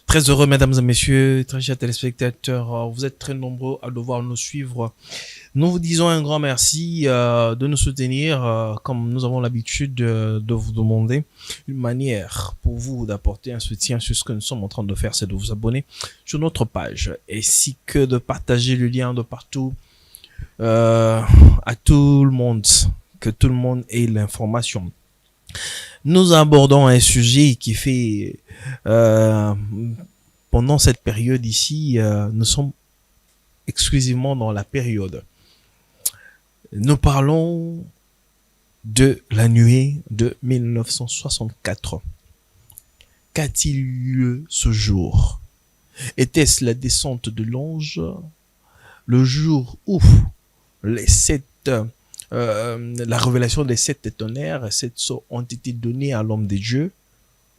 Très heureux, mesdames et messieurs, très chers téléspectateurs. Vous êtes très nombreux à devoir nous suivre. Nous vous disons un grand merci de nous soutenir, comme nous avons l'habitude de vous demander. Une manière pour vous d'apporter un soutien sur ce que nous sommes en train de faire, c'est de vous abonner sur notre page, ainsi que de partager le lien de partout à tout le monde, que tout le monde ait l'information. Nous abordons un sujet qui fait pendant cette période ici, nous sommes exclusivement dans la période. Nous parlons de la nuée de 1964. Qu'a-t-il eu lieu ce jour? Était-ce la descente de l'ange, le jour où la révélation des 7 tonnerres, 7 sceaux ont été donnés à l'homme de Dieu,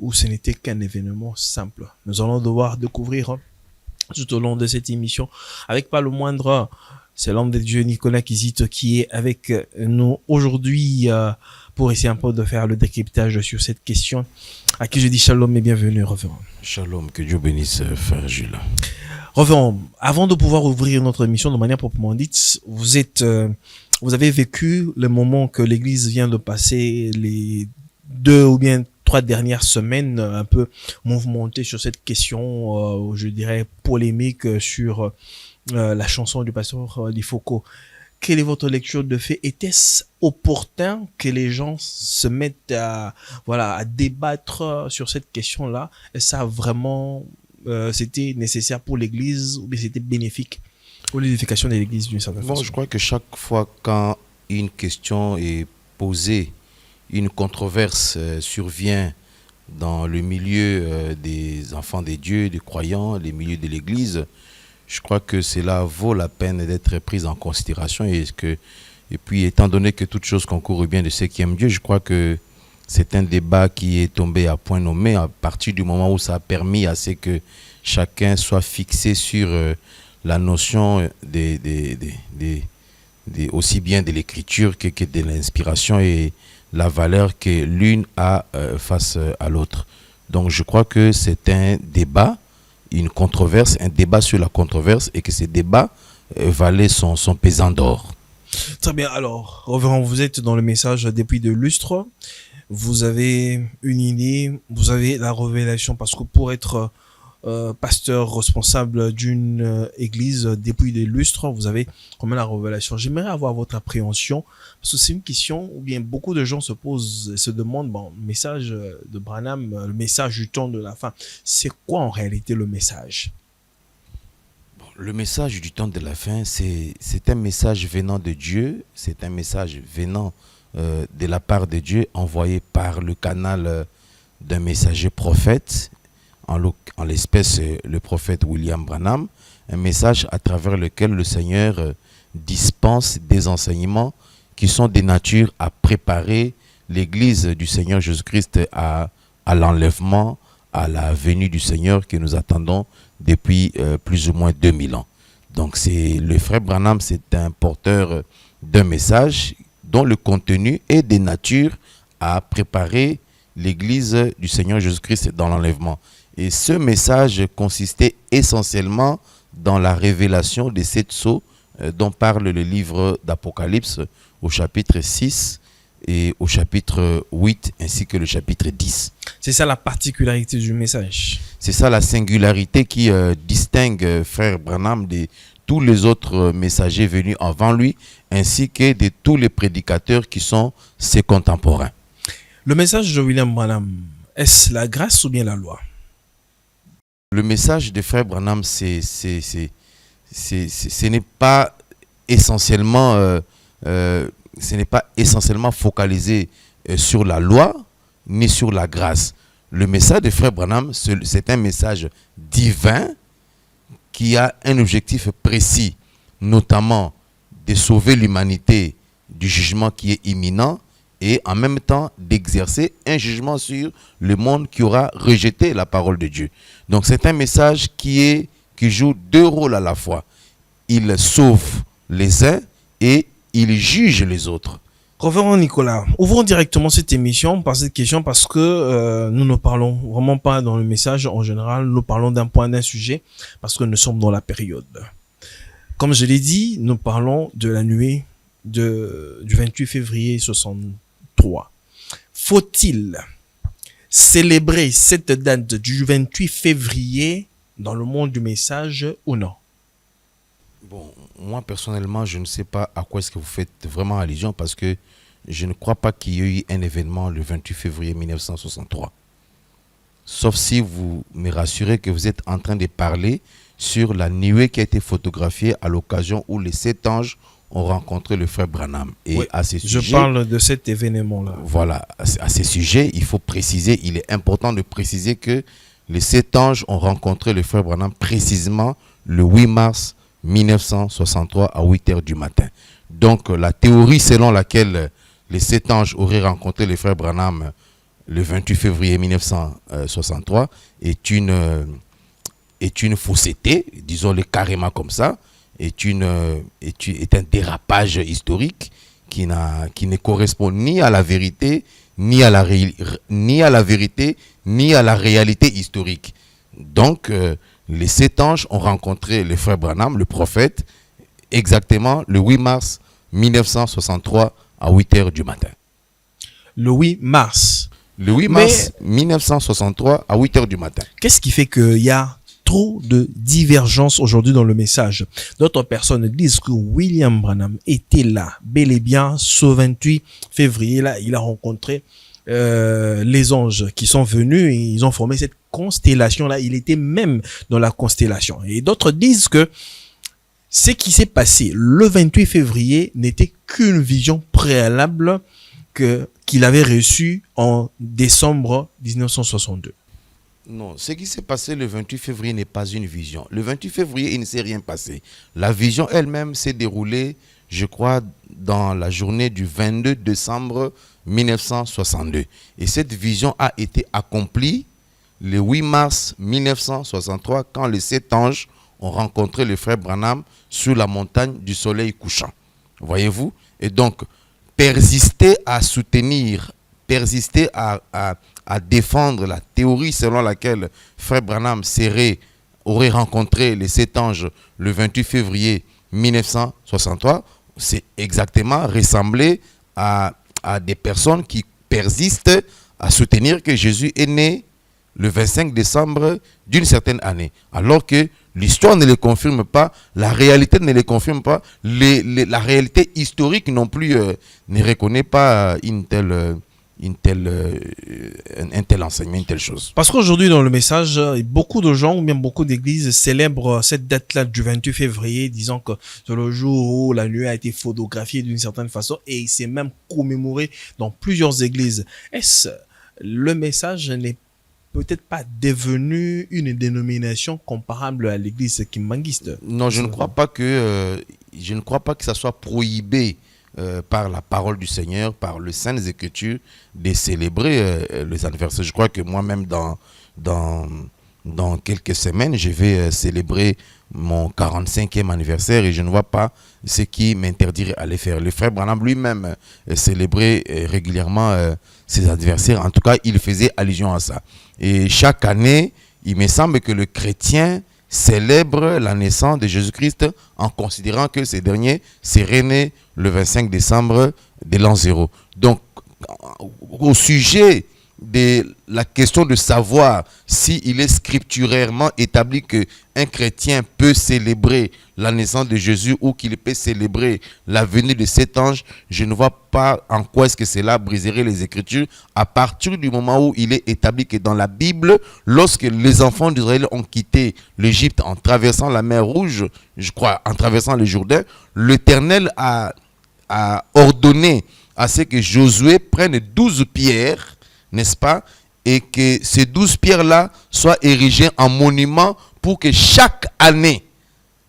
ou ce n'était qu'un événement simple? Nous allons devoir découvrir tout au long de cette émission, avec pas le moindre, c'est l'homme de Dieu Nicolas Kizito qui est avec nous aujourd'hui pour essayer un peu de faire le décryptage sur cette question, à qui je dis shalom et bienvenue, révérend. Shalom, que Dieu bénisse frère Jules. Révérend, avant de pouvoir ouvrir notre émission de manière proprement dite, vous avez vécu le moment que l'Église vient de passer, les 2 ou bien 3 dernières semaines, un peu mouvementées sur cette question, je dirais polémique sur la chanson du pasteur Di Foucault. Quelle est votre lecture de fait? Était-ce opportun que les gens se mettent à débattre sur cette question-là? Et ça vraiment, c'était nécessaire pour l'Église ou bien c'était bénéfique pour l'édification de l'Église d'une certaine façon? Je crois que chaque fois quand une question est posée, une controverse survient dans le milieu des enfants des dieux, des croyants, les milieux de l'Église, je crois que cela vaut la peine d'être pris en considération. Et puis, étant donné que toute chose concourt au bien de ceux qui aiment Dieu, je crois que c'est un débat qui est tombé à point nommé à partir du moment où ça a permis à ce que chacun soit fixé sur la notion aussi bien de l'écriture que de l'inspiration et la valeur que l'une a face à l'autre. Donc je crois que c'est un débat, une controverse, un débat sur la controverse, et que ce débat valait son pesant d'or. Très bien, alors, révérend, vous êtes dans le message depuis de lustres, vous avez une idée, vous avez la révélation, parce que pour être pasteur responsable d'une église depuis des lustres, vous avez quand même la révélation. J'aimerais avoir votre appréhension, parce que c'est une question où bien beaucoup de gens se posent et se demandent, bon, le message de Branham, le message du temps de la fin, c'est quoi en réalité le message? Le message du temps de la fin, c'est un message venant de Dieu, c'est un message venant de la part de Dieu, envoyé par le canal d'un messager prophète, en l'espèce le prophète William Branham, un message à travers lequel le Seigneur dispense des enseignements qui sont de nature à préparer l'Église du Seigneur Jésus-Christ à l'enlèvement, à la venue du Seigneur que nous attendons depuis plus ou moins 2000 ans. Donc le frère Branham, c'est un porteur d'un message dont le contenu est de nature à préparer l'Église du Seigneur Jésus-Christ dans l'enlèvement. Et ce message consistait essentiellement dans la révélation des 7 sceaux dont parle le livre d'Apocalypse au chapitre 6 et au chapitre 8 ainsi que le chapitre 10. C'est ça la particularité du message. C'est ça la singularité qui distingue frère Branham de tous les autres messagers venus avant lui, ainsi que de tous les prédicateurs qui sont ses contemporains. Le message de William Branham, est-ce la grâce ou bien la loi? Le message de frère Branham, ce n'est pas essentiellement focalisé sur la loi ni sur la grâce. Le message de frère Branham, c'est un message divin qui a un objectif précis, notamment de sauver l'humanité du jugement qui est imminent et en même temps d'exercer un jugement sur le monde qui aura rejeté la parole de Dieu. Donc c'est un message qui joue 2 rôles à la fois. Il sauve les uns et il juge les autres. Révérend Nicolas, ouvrons directement cette émission par cette question parce que nous ne parlons vraiment pas dans le message en général, nous parlons d'un sujet parce que nous sommes dans la période. Comme je l'ai dit, nous parlons de la nuit du 28 février 63. Faut-il célébrer cette date du 28 février dans le monde du message ou non? Bon, moi personnellement, je ne sais pas à quoi est-ce que vous faites vraiment allusion parce que je ne crois pas qu'il y ait eu un événement le 28 février 1963. Sauf si vous me rassurez que vous êtes en train de parler sur la nuée qui a été photographiée à l'occasion où les 7 anges ont rencontré le frère Branham. Et Oui, à ces sujets, je parle de cet événement-là. voilà, à ces sujets, il faut préciser, il est important de préciser que les 7 anges ont rencontré le frère Branham précisément le 8 mars 1963 à 8 heures du matin. Donc la théorie selon laquelle les 7 anges auraient rencontré le frère Branham le 28 février 1963 est une fausseté, disons-le carrément comme ça, est un dérapage historique qui ne correspond ni à la vérité, ni à la vérité, ni à la réalité historique. Donc, les 7 anges ont rencontré le frère Branham, le prophète, exactement le 8 mars 1963 à 8 heures du matin. Le 8 mars. Le 8 mars 1963 à 8 heures du matin. Qu'est-ce qui fait qu'il y a trop de divergences aujourd'hui dans le message? D'autres personnes disent que William Branham était là, bel et bien, ce 28 février, là, il a rencontré les anges qui sont venus et ils ont formé cette constellation-là. Il était même dans la constellation. Et d'autres disent que ce qui s'est passé le 28 février n'était qu'une vision préalable qu'il avait reçue en décembre 1962. Non, ce qui s'est passé le 28 février n'est pas une vision. Le 28 février, il ne s'est rien passé. La vision elle-même s'est déroulée, je crois, dans la journée du 22 décembre 1962. Et cette vision a été accomplie le 8 mars 1963 quand les 7 anges ont rencontré le frère Branham sur la montagne du soleil couchant. Voyez-vous? Et donc, persister à soutenir, persister à défendre la théorie selon laquelle frère Branham aurait rencontré les 7 anges le 28 février 1963, c'est exactement ressembler à des personnes qui persistent à soutenir que Jésus est né le 25 décembre d'une certaine année, alors que l'histoire ne le confirme pas, la réalité ne le confirme pas, la réalité historique non plus ne reconnaît pas un tel enseignement, une telle chose. Parce qu'aujourd'hui, dans le message, beaucoup de gens ou bien beaucoup d'églises célèbrent cette date-là du 28 février, disant que c'est le jour où la nuée a été photographiée d'une certaine façon et c'est même commémoré dans plusieurs églises. Est-ce le message n'est peut-être pas devenu une dénomination comparable à l'église kimbanguiste? Non, je ne crois pas que ça soit prohibé par la parole du Seigneur, par le Saintes Écritures, de célébrer les anniversaires. Je crois que moi-même, dans quelques semaines, je vais célébrer mon 45e anniversaire et je ne vois pas ce qui m'interdirait à le faire. Le frère Branham lui-même célébrait régulièrement ses anniversaires. En tout cas, il faisait allusion à ça. Et chaque année, il me semble que le chrétien célèbre la naissance de Jésus-Christ en considérant que ce dernier serait né le 25 décembre de l'an 0. Donc, au sujet de la question de savoir s'il est scripturairement établi qu'un chrétien peut célébrer la naissance de Jésus ou qu'il peut célébrer la venue de cet ange, je ne vois pas en quoi est-ce que cela briserait les Écritures à partir du moment où il est établi que dans la Bible, lorsque les enfants d'Israël ont quitté l'Égypte en traversant la mer Rouge, je crois, en traversant le Jourdain, l'Éternel a ordonné à ce que Josué prenne 12 pierres, n'est-ce pas, et que ces 12 pierres-là soient érigées en monument pour que chaque année,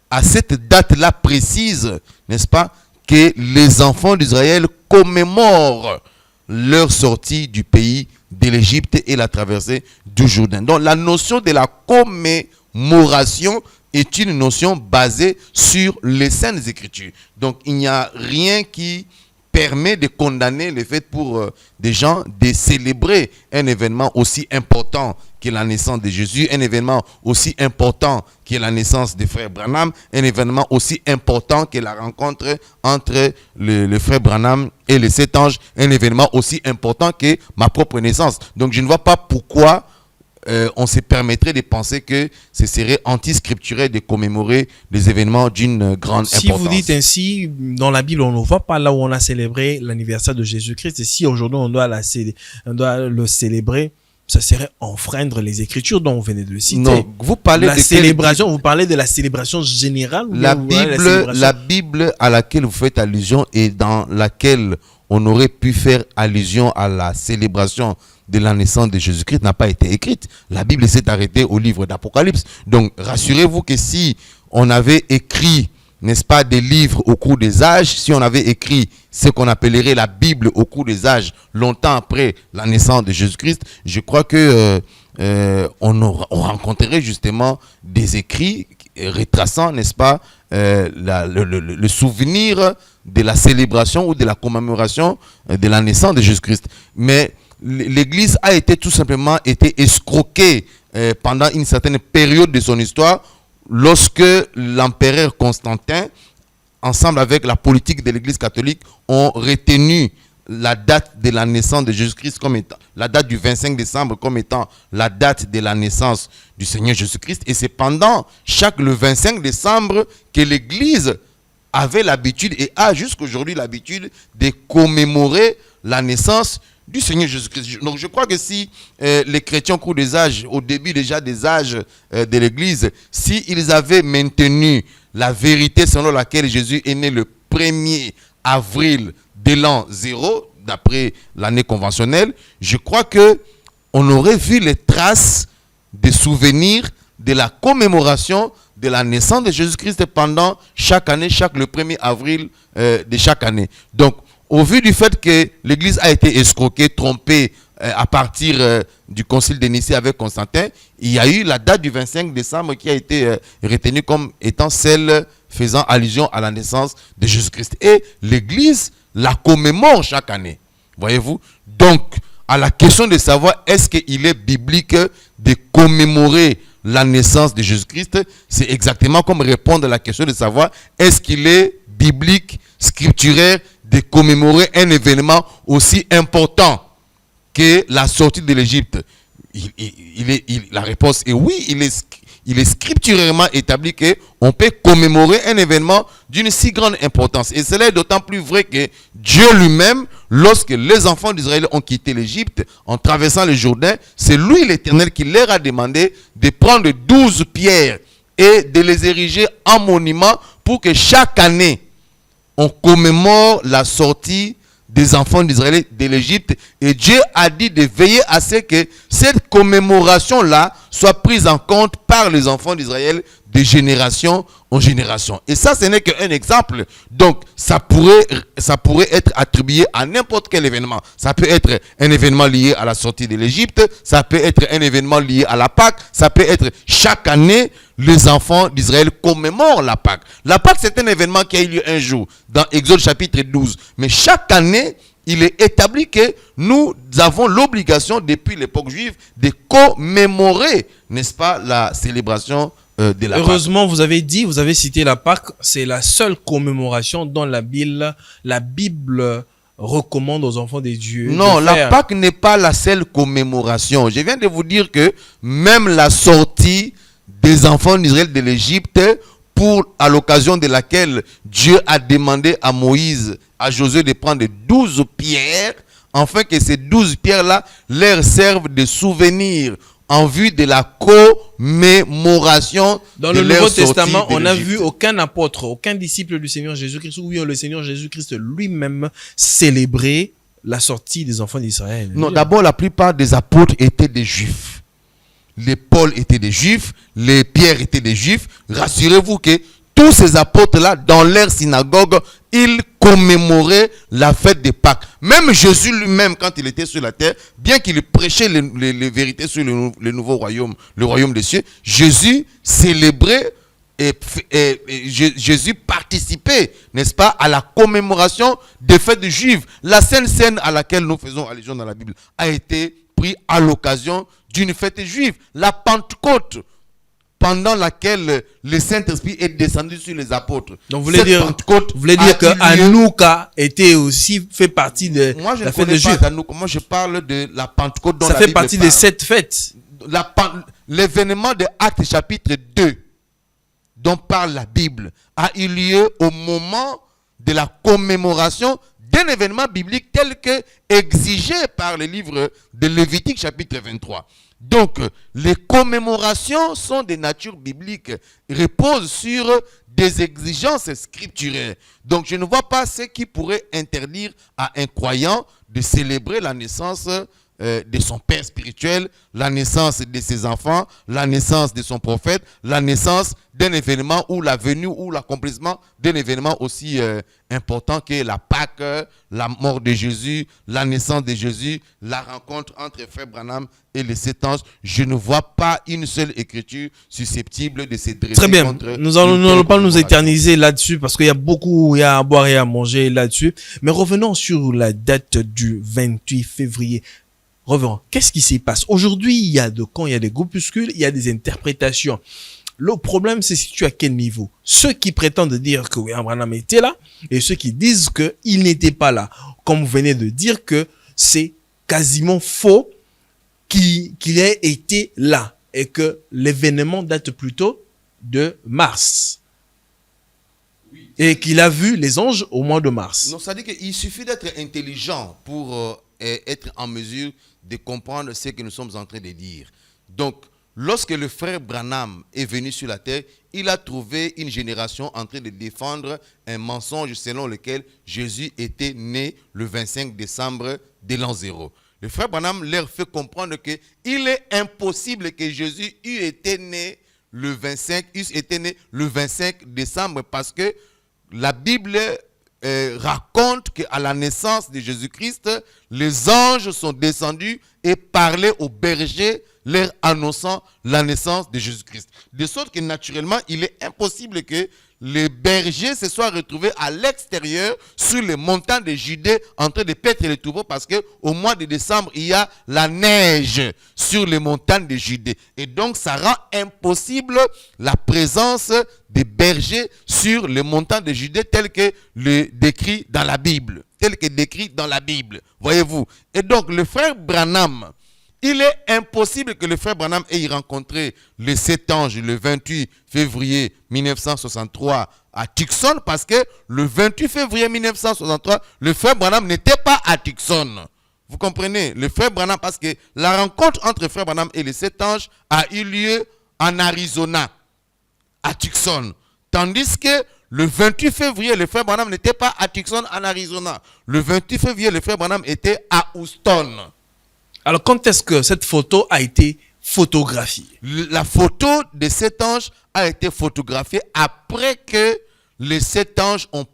à cette date-là précise, n'est-ce pas, que les enfants d'Israël commémorent leur sortie du pays de l'Égypte et la traversée du Jourdain. Donc la notion de la commémoration est une notion basée sur les Saintes Écritures. Donc il n'y a rien qui permet de condamner le fait pour des gens de célébrer un événement aussi important que la naissance de Jésus, un événement aussi important que la naissance des frères Branham, un événement aussi important que la rencontre entre le frère Branham et les 7 anges, un événement aussi important que ma propre naissance. Donc je ne vois pas pourquoi on se permettrait de penser que ce serait anti-scripturel de commémorer des événements d'une grande importance. Si vous dites ainsi, dans la Bible, on ne voit pas là où on a célébré l'anniversaire de Jésus-Christ. Et si aujourd'hui on doit le célébrer, ça serait enfreindre les Écritures dont on venait de le citer. Non, vous parlez de célébration. Vous parlez de la célébration générale. La Bible à laquelle vous faites allusion et dans laquelle on aurait pu faire allusion à la célébration de la naissance de Jésus-Christ n'a pas été écrite. La Bible s'est arrêtée au livre d'Apocalypse. Donc, rassurez-vous que si on avait écrit, n'est-ce pas, des livres au cours des âges, si on avait écrit ce qu'on appellerait la Bible au cours des âges, longtemps après la naissance de Jésus-Christ, je crois que on rencontrerait justement des écrits retraçant, n'est-ce pas, le souvenir de la célébration ou de la commémoration de la naissance de Jésus-Christ. Mais l'Église a été tout simplement escroquée pendant une certaine période de son histoire lorsque l'empereur Constantin, ensemble avec la politique de l'Église catholique, ont retenu la date de la naissance de Jésus-Christ comme étant, la date du 25 décembre comme étant la date de la naissance du Seigneur Jésus-Christ. Et c'est pendant le 25 décembre que l'Église avait l'habitude et a jusqu'aujourd'hui l'habitude de commémorer la naissance du Seigneur Jésus-Christ. Donc je crois que si les chrétiens au cours des âges, au début déjà des âges de l'Église, s'ils avaient maintenu la vérité selon laquelle Jésus est né le 1er avril de l'an 0, d'après l'année conventionnelle, je crois que on aurait vu les traces des souvenirs de la commémoration de la naissance de Jésus-Christ pendant chaque année, le 1er avril de chaque année. Donc, au vu du fait que l'Église a été escroquée, trompée à partir du concile de Nicée avec Constantin, il y a eu la date du 25 décembre qui a été retenue comme étant celle faisant allusion à la naissance de Jésus-Christ. Et l'Église la commémore chaque année. Voyez-vous? Donc, à la question de savoir est-ce qu'il est biblique de commémorer la naissance de Jésus-Christ, c'est exactement comme répondre à la question de savoir est-ce qu'il est biblique, scripturaire, de commémorer un événement aussi important que la sortie de l'Égypte. La réponse est oui, il est scripturairement établi qu'on peut commémorer un événement d'une si grande importance. Et cela est d'autant plus vrai que Dieu lui-même, lorsque les enfants d'Israël ont quitté l'Égypte, en traversant le Jourdain, c'est lui l'Éternel qui leur a demandé de prendre 12 pierres et de les ériger en monument pour que chaque année, on commémore la sortie des enfants d'Israël de l'Égypte. Et Dieu a dit de veiller à ce que cette commémoration-là soit prise en compte par les enfants d'Israël de génération en génération. Et ça, ce n'est qu'un exemple. Donc, ça pourrait être attribué à n'importe quel événement. Ça peut être un événement lié à la sortie de l'Égypte. Ça peut être un événement lié à la Pâque. Ça peut être chaque année, les enfants d'Israël commémorent la Pâque. La Pâque, c'est un événement qui a eu lieu un jour, dans Exode chapitre 12. Mais chaque année, il est établi que nous avons l'obligation, depuis l'époque juive, de commémorer, n'est-ce pas, la célébration de la Heureusement, Pâque. Vous avez cité la Pâque, c'est la seule commémoration dont la Bible recommande aux enfants de Dieu. Non, la Pâque n'est pas la seule commémoration. Je viens de vous dire que même la sortie des enfants d'Israël de l'Égypte, à l'occasion de laquelle Dieu a demandé à Moïse, à Josué de prendre 12 pierres, afin que ces 12 pierres-là leur servent de souvenir en vue de la commémoration de leur sortie. Dans le Nouveau Testament, on n'a vu aucun apôtre, aucun disciple du Seigneur Jésus-Christ, où le Seigneur Jésus-Christ lui-même célébrait la sortie des enfants d'Israël. Non, d'abord, la plupart des apôtres étaient des Juifs. Les Paul étaient des Juifs, les Pierre étaient des Juifs. Rassurez-vous que tous ces apôtres-là, dans leur synagogue, ils commémoraient la fête de Pâques. Même Jésus lui-même, quand il était sur la terre, bien qu'il prêchait les vérités sur le nouveau royaume, le royaume des cieux, Jésus célébrait Jésus participait, n'est-ce pas, à la commémoration des fêtes juives. La Sainte Seine à laquelle nous faisons allusion dans la Bible a été prise à l'occasion d'une fête juive, la Pentecôte, pendant laquelle le Saint-Esprit est descendu sur les apôtres. Donc vous voulez dire que Hanouka était aussi fait partie de la fête de Juifs. Moi je parle de la Pentecôte dont ça la fait Bible partie parle. de cette fête. L'événement de Actes chapitre 2 dont parle la Bible a eu lieu au moment de la commémoration d'un événement biblique tel que exigé par le livre de Lévitique chapitre 23. Donc, les commémorations sont de nature biblique, reposent sur des exigences scripturaires. Donc, je ne vois pas ce qui pourrait interdire à un croyant de célébrer la naissance de son père spirituel, la naissance de ses enfants, la naissance de son prophète, la naissance d'un événement ou la venue ou l'accomplissement d'un événement aussi important que la Pâque, la mort de Jésus, la naissance de Jésus, la rencontre entre frère Branham et les 7 anges. Je ne vois pas une seule écriture susceptible de se dresser très bien. contre... Nous n'allons pas nous éterniser là-dessus parce qu'il y a à boire et à manger là-dessus. Mais revenons sur la date du 28 février. Revenons. Qu'est-ce qui s'y passe? Aujourd'hui, il y a des groupuscules, il y a des interprétations. Le problème, c'est situé à quel niveau? Ceux qui prétendent dire que William Branham était là et ceux qui disent qu'il n'était pas là. Comme vous venez de dire que c'est quasiment faux qu'il ait été là et que l'événement date plutôt de mars. Oui. Et qu'il a vu les anges au mois de mars. Non, ça veut dire qu'il suffit d'être intelligent pour être en mesure de comprendre ce que nous sommes en train de dire. Donc, lorsque le frère Branham est venu sur la terre, il a trouvé une génération en train de défendre un mensonge selon lequel Jésus était né le 25 décembre de l'an 0. Le frère Branham leur fait comprendre qu'il est impossible que Jésus eût été né le 25 décembre parce que la Bible raconte qu'à la naissance de Jésus-Christ, les anges sont descendus et parlaient aux bergers, leur annonçant la naissance de Jésus-Christ. De sorte que naturellement, il est impossible que les bergers se soient retrouvés à l'extérieur sur les montagnes de Judée en train de paître les troupeaux parce qu'au mois de décembre, il y a la neige sur les montagnes de Judée. Et donc, ça rend impossible la présence des bergers sur les montagnes de Judée tel que le décrit dans la Bible. Voyez-vous. Et donc, le frère Branham, il est impossible que le frère Branham ait rencontré les 7 anges le 28 février 1963 à Tucson parce que le 28 février 1963, le frère Branham n'était pas à Tucson. Vous comprenez? Le frère Branham, parce que la rencontre entre le frère Branham et les 7 anges a eu lieu en Arizona, à Tucson. Tandis que le 28 février, le frère Branham n'était pas à Tucson, en Arizona. Le 28 février, le frère Branham était à Houston. Alors, quand est-ce que cette photo a été photographiée? La photo de 7 anges a été photographiée après que les 7 anges ont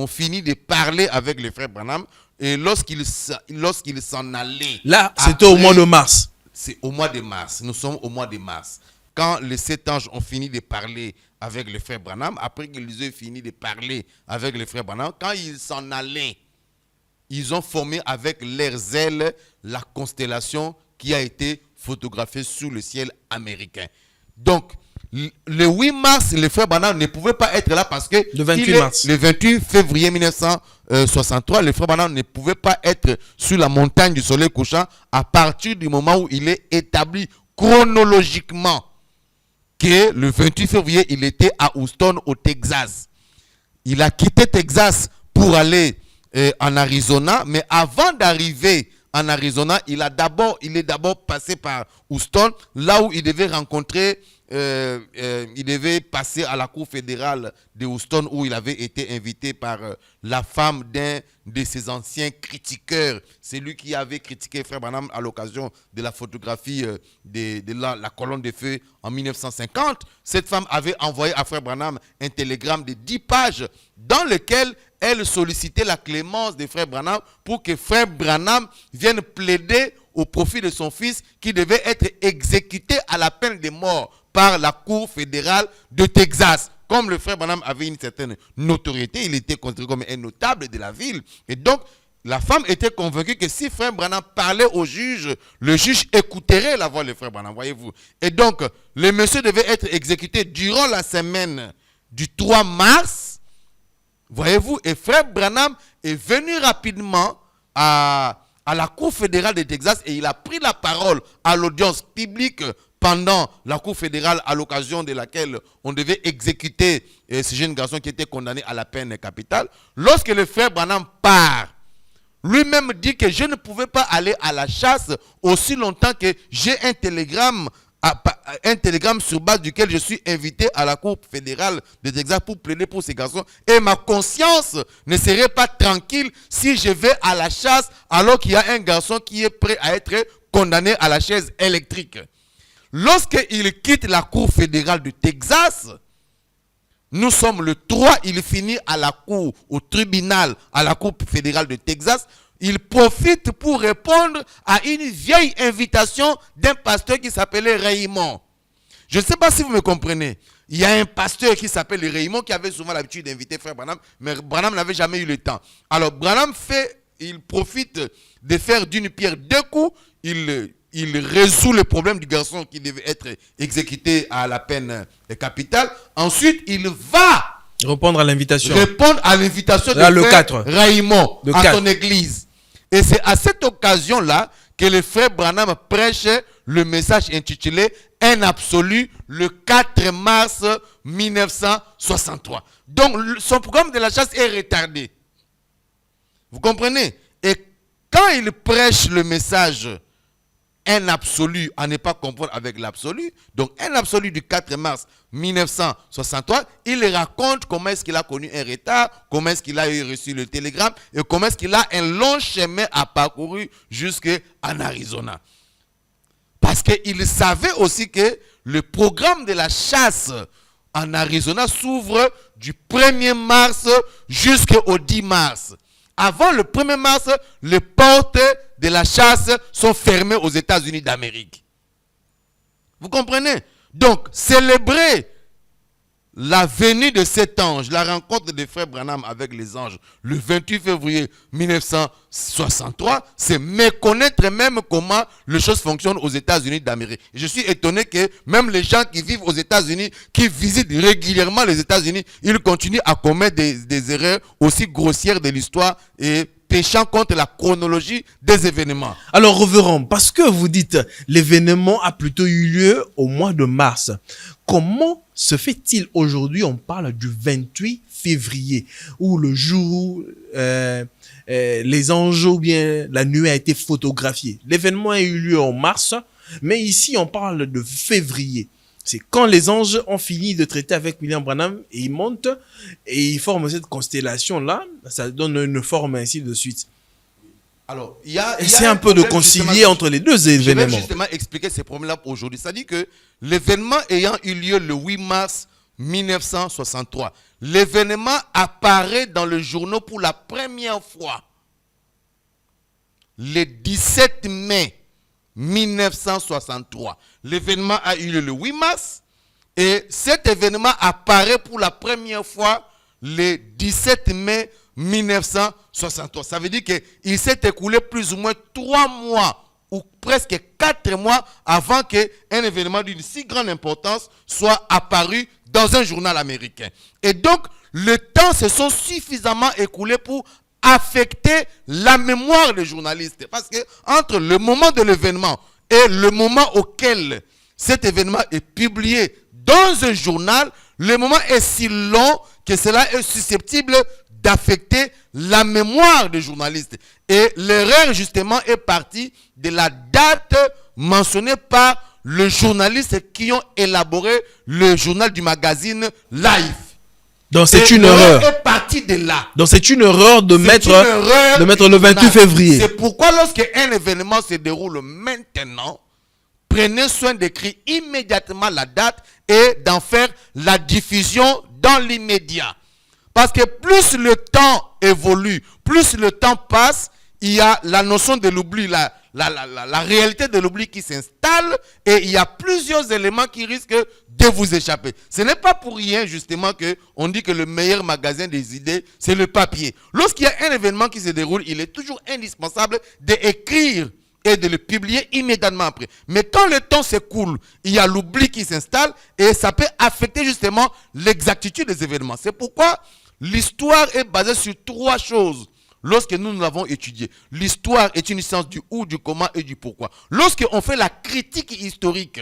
fini de parler avec le frère Branham. Et lorsqu'il s'en allait... Là, c'était au mois de mars. C'est au mois de mars. Nous sommes au mois de mars. Quand les 7 anges ont fini de parler avec le frère Branham, après qu'ils aient fini de parler avec le frère Branham, quand ils s'en allaient, ils ont formé avec leurs ailes la constellation qui a été photographiée sous le ciel américain. Donc, le 8 mars, le frère Branham ne pouvait pas être là parce que le 28 février 1963, le frère Branham ne pouvait pas être sur la montagne du soleil couchant à partir du moment où il est établi chronologiquement que le 28 février, il était à Houston, au Texas. Il a quitté Texas pour aller en Arizona, mais avant d'arriver en Arizona, il est d'abord passé par Houston, là où il devait rencontrer, il devait passer à la cour fédérale de Houston, où il avait été invité par la femme d'un de ses anciens critiqueurs. C'est lui qui avait critiqué frère Branham à l'occasion de la photographie de la colonne de feu en 1950. Cette femme avait envoyé à frère Branham un télégramme de 10 pages dans lequel elle sollicitait la clémence de frère Branham pour que frère Branham vienne plaider au profit de son fils qui devait être exécuté à la peine de mort par la Cour fédérale de Texas. Comme le frère Branham avait une certaine notoriété, il était considéré comme un notable de la ville. Et donc, la femme était convaincue que si frère Branham parlait au juge, le juge écouterait la voix du frère Branham, voyez-vous. Et donc, le monsieur devait être exécuté durant la semaine du 3 mars, voyez-vous. Et frère Branham est venu rapidement à la Cour fédérale de Texas et il a pris la parole à l'audience publique pendant la Cour fédérale à l'occasion de laquelle on devait exécuter ce jeune garçon qui était condamné à la peine capitale. Lorsque le frère Branham part, lui-même dit que je ne pouvais pas aller à la chasse aussi longtemps que j'ai un télégramme sur base duquel je suis invité à la Cour fédérale de Texas pour plaider pour ces garçons. Et ma conscience ne serait pas tranquille si je vais à la chasse alors qu'il y a un garçon qui est prêt à être condamné à la chaise électrique. Lorsqu'il quitte la Cour fédérale de Texas, nous sommes le 3, il finit à la cour, au tribunal, à la Cour fédérale de Texas. Il profite pour répondre à une vieille invitation d'un pasteur qui s'appelait Raymond. Je ne sais pas si vous me comprenez. Il y a un pasteur qui s'appelle Raymond qui avait souvent l'habitude d'inviter frère Branham, mais Branham n'avait jamais eu le temps. Alors Branham il profite de faire d'une pierre deux coups. Il résout le problème du garçon qui devait être exécuté à la peine capitale. Ensuite, il va répondre à l'invitation de frère Raymond à son église. Et c'est à cette occasion-là que le frère Branham prêche le message intitulé « Un absolu » le 4 mars 1963. Donc, son programme de la chasse est retardé. Vous comprenez? Et quand il prêche le message un absolu à ne pas confondre avec l'absolu, donc un absolu du 4 mars 1963, il raconte comment est-ce qu'il a connu un retard, comment est-ce qu'il a reçu le télégramme et comment est-ce qu'il a un long chemin à parcourir jusqu'en Arizona. Parce qu'il savait aussi que le programme de la chasse en Arizona s'ouvre du 1er mars jusqu'au 10 mars. Avant le 1er mars, les portes de la chasse sont fermées aux États-Unis d'Amérique. Vous comprenez? Donc, célébrer la venue de cet ange, la rencontre des frères Branham avec les anges, le 28 février 1963, c'est méconnaître même comment les choses fonctionnent aux États-Unis d'Amérique. Je suis étonné que même les gens qui vivent aux États-Unis, qui visitent régulièrement les États-Unis, ils continuent à commettre des erreurs aussi grossières de l'histoire et péchant contre la chronologie des événements. Alors, révérend, parce que vous dites l'événement a plutôt eu lieu au mois de mars, comment se fait-il aujourd'hui, on parle du 28 février, où le jour où les anges ou bien la nuit a été photographiée? L'événement a eu lieu en mars, mais ici on parle de février. C'est quand les anges ont fini de traiter avec William Branham et ils montent et ils forment cette constellation-là. Ça donne une forme ainsi de suite. Alors, c'est un peu de concilier entre les deux événements. Je vais justement expliquer ces problèmes-là aujourd'hui. C'est-à-dire que l'événement ayant eu lieu le 8 mars 1963, l'événement apparaît dans le journal pour la première fois le 17 mai 1963. L'événement a eu lieu le 8 mars et cet événement apparaît pour la première fois le 17 mai 1963. Ça veut dire qu'il s'est écoulé plus ou moins 3 mois ou presque 4 mois avant qu'un événement d'une si grande importance soit apparu dans un journal américain. Et donc, le temps se sont suffisamment écoulés pour affecter la mémoire des journalistes. Parce que entre le moment de l'événement et le moment auquel cet événement est publié dans un journal, le moment est si long que cela est susceptible d'affecter la mémoire des journalistes. Et l'erreur, justement, est partie de la date mentionnée par les journalistes qui ont élaboré le journal du magazine Life. Donc c'est une erreur. Est partie de là. Donc c'est une erreur de mettre le 28 février. C'est pourquoi lorsque un événement se déroule maintenant, prenez soin d'écrire immédiatement la date et d'en faire la diffusion dans l'immédiat. Parce que plus le temps évolue, plus le temps passe, il y a la notion de l'oubli, la réalité de l'oubli qui s'installe et il y a plusieurs éléments qui risquent de vous échapper. Ce n'est pas pour rien justement qu'on dit que le meilleur magasin des idées, c'est le papier. Lorsqu'il y a un événement qui se déroule, il est toujours indispensable d'écrire et de le publier immédiatement après. Mais quand le temps s'écoule, il y a l'oubli qui s'installe et ça peut affecter justement l'exactitude des événements. C'est pourquoi l'histoire est basée sur 3 choses. Lorsque nous l'avons étudié, l'histoire est une science du où, du comment et du pourquoi. Lorsqu'on fait la critique historique,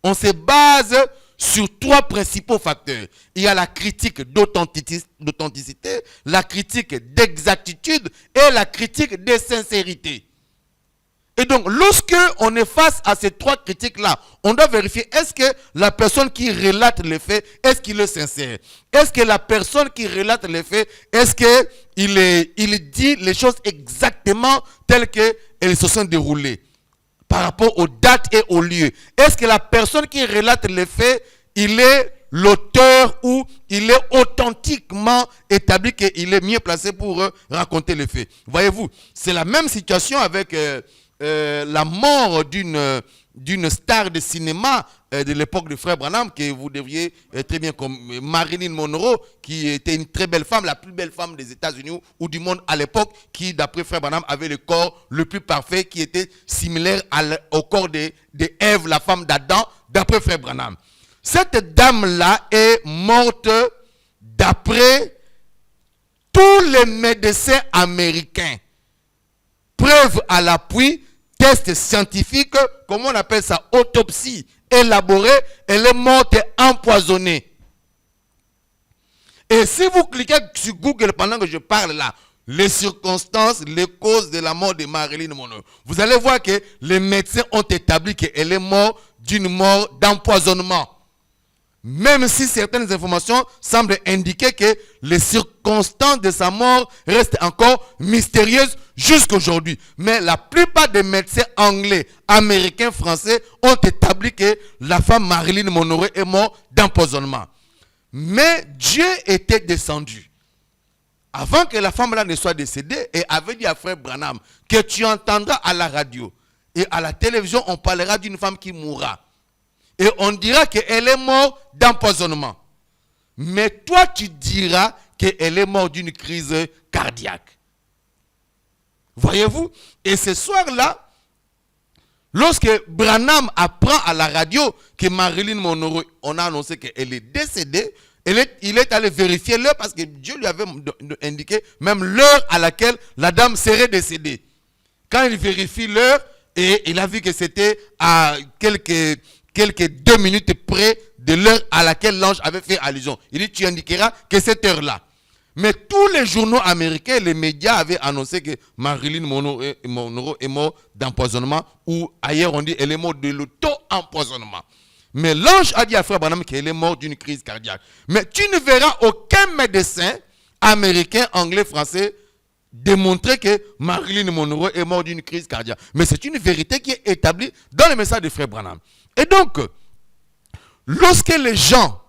on se base sur 3 principaux facteurs. Il y a la critique d'authenticité, la critique d'exactitude et la critique de sincérité. Et donc, lorsque on est face à ces 3 critiques-là, on doit vérifier, est-ce que la personne qui relate les faits, est-ce qu'il est sincère? Est-ce que la personne qui relate les faits, est-ce qu'il dit les choses exactement telles qu'elles se sont déroulées par rapport aux dates et aux lieux? Est-ce que la personne qui relate les faits, il est l'auteur ou il est authentiquement établi qu'il est mieux placé pour raconter les faits? Voyez-vous, c'est la même situation avec la mort d'une star de cinéma de l'époque de Frère Branham, que vous devriez très bien comme Marilyn Monroe, qui était une très belle femme, la plus belle femme des États-Unis ou du monde à l'époque, qui d'après Frère Branham avait le corps le plus parfait, qui était similaire au corps de Ève, la femme d'Adam, d'après Frère Branham. Cette dame-là est morte d'après tous les médecins américains. Preuve à l'appui, test scientifique, comment on appelle ça, autopsie élaborée, elle est morte empoisonnée. Et si vous cliquez sur Google pendant que je parle là, les circonstances, les causes de la mort de Marilyn Monroe, vous allez voir que les médecins ont établi qu'elle est morte d'une mort d'empoisonnement. Même si certaines informations semblent indiquer que les circonstances de sa mort restent encore mystérieuses jusqu'à aujourd'hui. Mais la plupart des médecins anglais, américains, français ont établi que la femme Marilyn Monroe est morte d'empoisonnement. Mais Dieu était descendu avant que la femme-là ne soit décédée et avait dit à Frère Branham que tu entendras à la radio et à la télévision, on parlera d'une femme qui mourra. Et on dira qu'elle est morte d'empoisonnement. Mais toi, tu diras qu'elle est morte d'une crise cardiaque. Voyez-vous? Et ce soir-là, lorsque Branham apprend à la radio que Marilyn Monroe, on a annoncé qu'elle est décédée, il est allé vérifier l'heure parce que Dieu lui avait indiqué même l'heure à laquelle la dame serait décédée. Quand il vérifie l'heure, et il a vu que c'était à quelques 2 minutes près de l'heure à laquelle l'ange avait fait allusion. Il dit, tu indiqueras que cette heure-là. Mais tous les journaux américains, les médias avaient annoncé que Marilyn Monroe est morte d'empoisonnement, ou ailleurs on dit qu'elle est morte de l'auto-empoisonnement. Mais l'ange a dit à Frère Branham qu'elle est morte d'une crise cardiaque. Mais tu ne verras aucun médecin américain, anglais, français démontrer que Marilyn Monroe est morte d'une crise cardiaque. Mais c'est une vérité qui est établie dans le message de Frère Branham. Et donc, lorsque les gens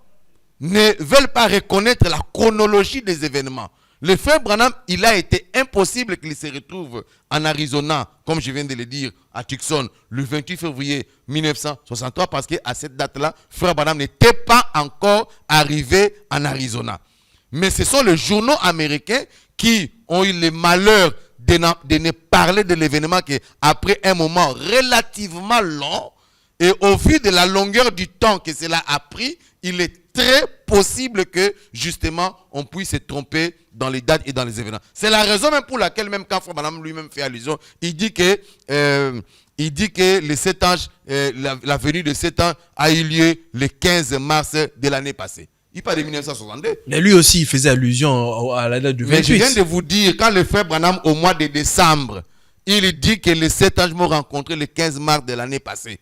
ne veulent pas reconnaître la chronologie des événements, le Frère Branham, il a été impossible qu'il se retrouve en Arizona, comme je viens de le dire, à Tucson, le 28 février 1963, parce qu'à cette date-là, Frère Branham n'était pas encore arrivé en Arizona. Mais ce sont les journaux américains qui ont eu le malheur de ne parler de l'événement qu'après un moment relativement long, et au vu de la longueur du temps que cela a pris, il est très possible que, justement, on puisse se tromper dans les dates et dans les événements. C'est la raison même pour laquelle, même quand Frère Branham lui-même fait allusion, il dit que les 7 anges, la venue de 7 anges a eu lieu le 15 mars de l'année passée. Il parle de 1962. Mais lui aussi, il faisait allusion à la date du 28. Mais je viens de vous dire, quand le Frère Branham, au mois de décembre, il dit que les 7 anges m'ont rencontré le 15 mars de l'année passée.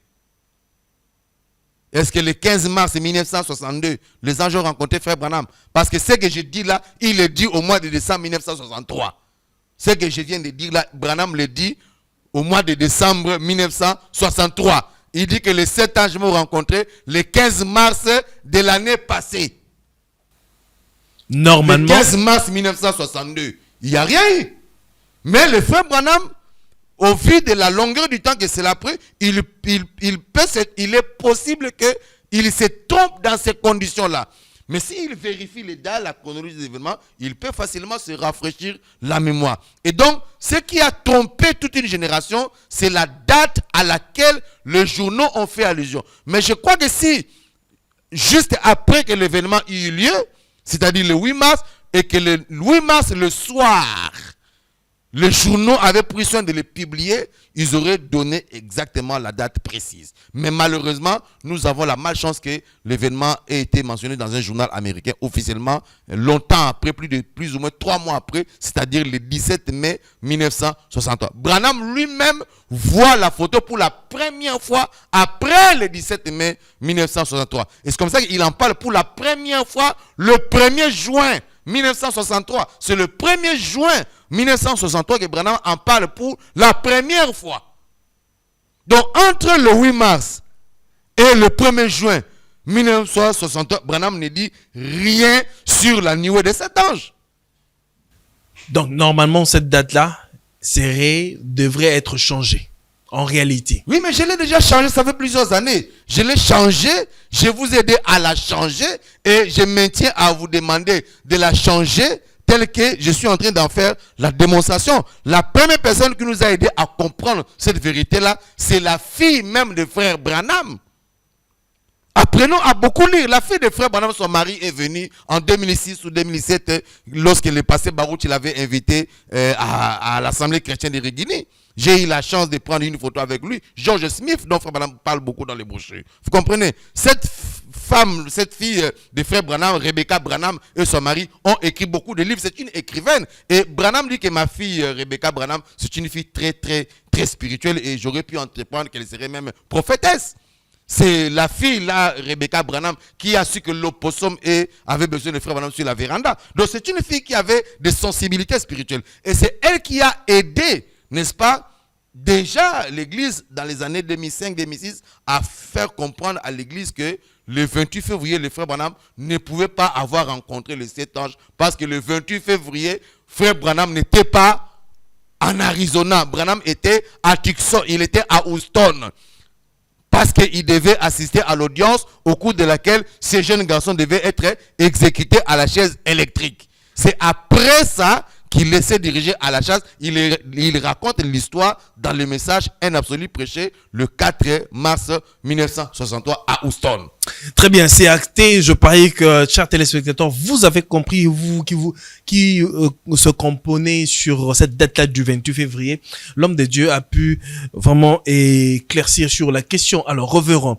Est-ce que le 15 mars 1962, les anges ont rencontré Frère Branham? Parce que ce que je dis là, il le dit au mois de décembre 1963. Ce que je viens de dire là, Branham le dit au mois de décembre 1963. Il dit que les 7 anges m'ont rencontré le 15 mars de l'année passée. Normalement. Le 15 mars 1962. Il n'y a rien eu. Mais le Frère Branham, au vu de la longueur du temps que cela a pris, il est possible qu'il se trompe dans ces conditions-là. Mais s'il vérifie les dates, la chronologie des événements, il peut facilement se rafraîchir la mémoire. Et donc, ce qui a trompé toute une génération, c'est la date à laquelle les journaux ont fait allusion. Mais je crois que si, juste après que l'événement eut lieu, c'est-à-dire le 8 mars, et que le 8 mars, le soir, les journaux avaient pris soin de les publier, ils auraient donné exactement la date précise. Mais malheureusement, nous avons la malchance que l'événement ait été mentionné dans un journal américain officiellement, longtemps après, plus ou moins 3 mois après, c'est-à-dire le 17 mai 1963. Branham lui-même voit la photo pour la première fois après le 17 mai 1963. Et c'est comme ça qu'il en parle pour la première fois le 1er juin 1963. C'est le 1er juin 1963 que Branham en parle pour la première fois. Donc, entre le 8 mars et le 1er juin 1963, Branham ne dit rien sur la nuée de cet ange. Donc, normalement, cette date-là devrait être changée. En réalité. Oui, mais je l'ai déjà changé, ça fait plusieurs années. Je l'ai changé, je vous ai aidé à la changer et je maintiens à vous demander de la changer telle que je suis en train d'en faire la démonstration. La première personne qui nous a aidé à comprendre cette vérité-là, c'est la fille même de frère Branham. Apprenons à beaucoup lire. La fille de frère Branham, son mari est venu en 2006 ou 2007 lorsque le pasteur Baruch l'avait invité à l'Assemblée chrétienne de Regini. J'ai eu la chance de prendre une photo avec lui. George Smith, dont frère Branham parle beaucoup dans les brochures. Vous comprenez? Cette fille de frère Branham, Rebecca Branham et son mari ont écrit beaucoup de livres. C'est une écrivaine. Et Branham dit que ma fille Rebecca Branham, c'est une fille très, très, très spirituelle et j'aurais pu entreprendre qu'elle serait même prophétesse. C'est la fille là, Rebecca Branham, qui a su que l'opossum avait besoin de frère Branham sur la véranda. Donc c'est une fille qui avait des sensibilités spirituelles. Et c'est elle qui a aidé, n'est-ce pas, déjà l'église dans les années 2005-2006 à faire comprendre à l'église que le 28 février, le frère Branham ne pouvait pas avoir rencontré le 7 anges parce que le 28 février, frère Branham n'était pas en Arizona. Branham était à Tucson, il était à Houston. Parce qu'il devait assister à l'audience au cours de laquelle ces jeunes garçons devaient être exécutés à la chaise électrique. C'est après ça qu'il essaie de diriger à la chasse. Il raconte l'histoire dans le message Un absolu prêché le 4 mars 1963 à Houston. Très bien, c'est acté. Je parie que, chers téléspectateurs, vous avez compris, vous qui se comprenez sur cette date-là du 28 février. L'homme de Dieu a pu vraiment éclaircir sur la question. Alors, revenons.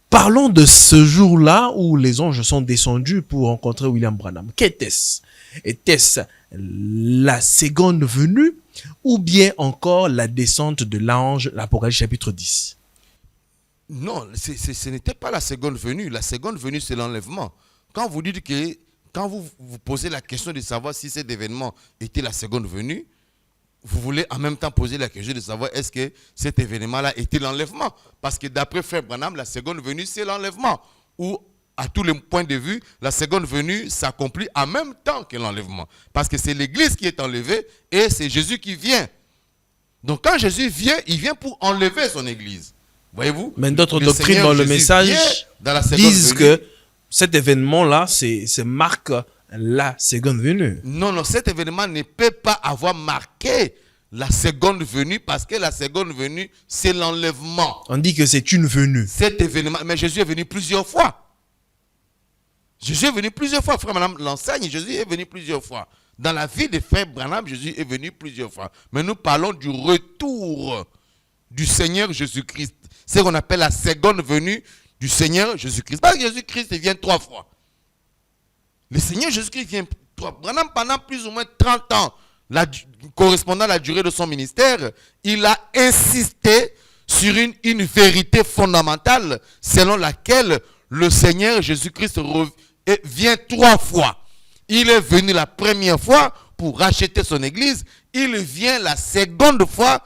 Parlons de ce jour-là où les anges sont descendus pour rencontrer William Branham. Qu'était-ce? Était-ce la seconde venue ou bien encore la descente de l'ange, l'Apocalypse chapitre 10? Non, ce n'était pas la seconde venue. La seconde venue, c'est l'enlèvement. Quand vous dites que, quand vous posez la question de savoir si cet événement était la seconde venue, vous voulez en même temps poser la question de savoir est-ce que cet événement-là était l'enlèvement. Parce que d'après frère Branham, la seconde venue, c'est l'enlèvement. Ou, à tous les points de vue, la seconde venue s'accomplit en même temps que l'enlèvement. Parce que c'est l'église qui est enlevée et c'est Jésus qui vient. Donc quand Jésus vient, il vient pour enlever son église. Voyez-vous? Mais d'autres doctrines dans le message disent que cet événement-là, c'est marque la seconde venue. Non, cet événement ne peut pas avoir marqué la seconde venue parce que la seconde venue, c'est l'enlèvement. On dit que c'est une venue. Cet événement, mais Jésus est venu plusieurs fois. Jésus est venu plusieurs fois. Frère Branham l'enseigne, Jésus est venu plusieurs fois. Dans la vie de frère Branham, Jésus est venu plusieurs fois. Mais nous parlons du retour du Seigneur Jésus-Christ. C'est ce qu'on appelle la seconde venue du Seigneur Jésus-Christ. Parce que Jésus-Christ vient 3 fois. Le Seigneur Jésus-Christ vient 3 fois. Branham, pendant plus ou moins 30 ans, correspondant à la durée de son ministère, il a insisté sur une vérité fondamentale selon laquelle le Seigneur Jésus-Christ vient 3 fois. Il est venu la première fois pour racheter son église. Il vient la seconde fois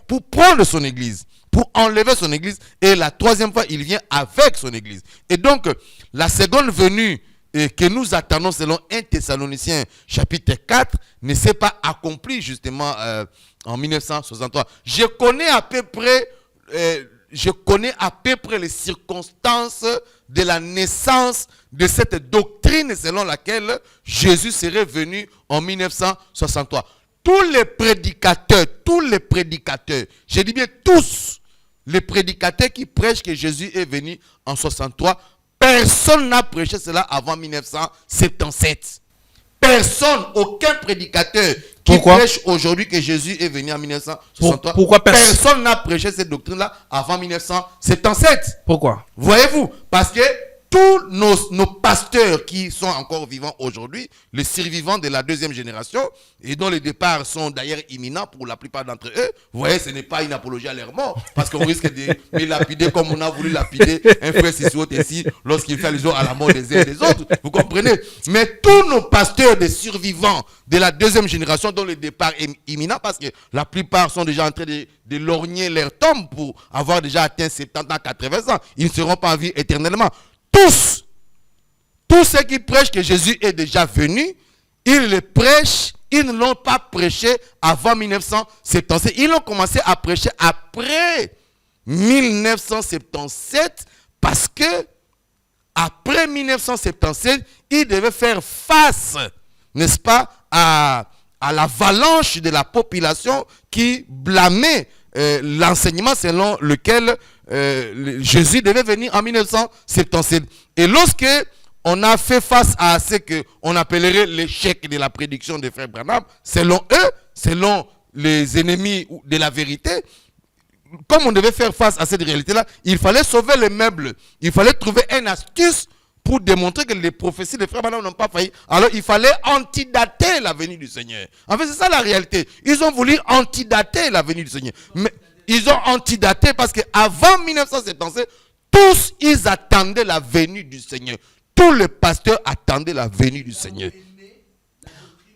pour prendre son église, pour enlever son église. Et la 3e fois, il vient avec son église. Et donc, la seconde venue et que nous attendons selon 1 Thessaloniciens chapitre 4 ne s'est pas accompli justement en 1963. Je connais à peu près les circonstances de la naissance de cette doctrine selon laquelle Jésus serait venu en 1963. Tous les prédicateurs, je dis bien tous les prédicateurs qui prêchent que Jésus est venu en 63, personne n'a prêché cela avant 1977. Personne, aucun prédicateur qui prêche aujourd'hui que Jésus est venu en 1963. Pourquoi personne n'a prêché cette doctrine-là avant 1977. Pourquoi? Voyez-vous, parce que tous nos pasteurs qui sont encore vivants aujourd'hui, les survivants de la deuxième génération, et dont les départs sont d'ailleurs imminents pour la plupart d'entre eux, vous voyez, ce n'est pas une apologie à leur mort, parce qu'on risque de les lapider comme on a voulu lapider un frère Sissoute ici, lorsqu'il fait allusion à la mort des uns et des autres, vous comprenez? Mais tous nos pasteurs des survivants de la deuxième génération, dont le départ est imminent, parce que la plupart sont déjà en train de lorgner leur tombe pour avoir déjà atteint 70 ans, 80 ans, ils ne seront pas en vie éternellement. Tous ceux qui prêchent que Jésus est déjà venu, ils le prêchent, ils ne l'ont pas prêché avant 1977. Ils l'ont commencé à prêcher après 1977 parce que après 1977, ils devaient faire face, n'est-ce pas, à l'avalanche de la population qui blâmait l'enseignement selon lequel Jésus devait venir en 1977. Et lorsque on a fait face à ce qu'on appellerait l'échec de la prédiction de frère Branham, selon eux, selon les ennemis de la vérité, comme on devait faire face à cette réalité-là, il fallait sauver les meubles. Il fallait trouver une astuce pour démontrer que les prophéties de frère Branham n'ont pas failli. Alors il fallait antidater la venue du Seigneur. En fait, c'est ça la réalité. Ils ont voulu antidater la venue du Seigneur. Mais ils ont antidaté parce qu'avant 1977, tous ils attendaient la venue du Seigneur. Tous les pasteurs attendaient la venue du Seigneur.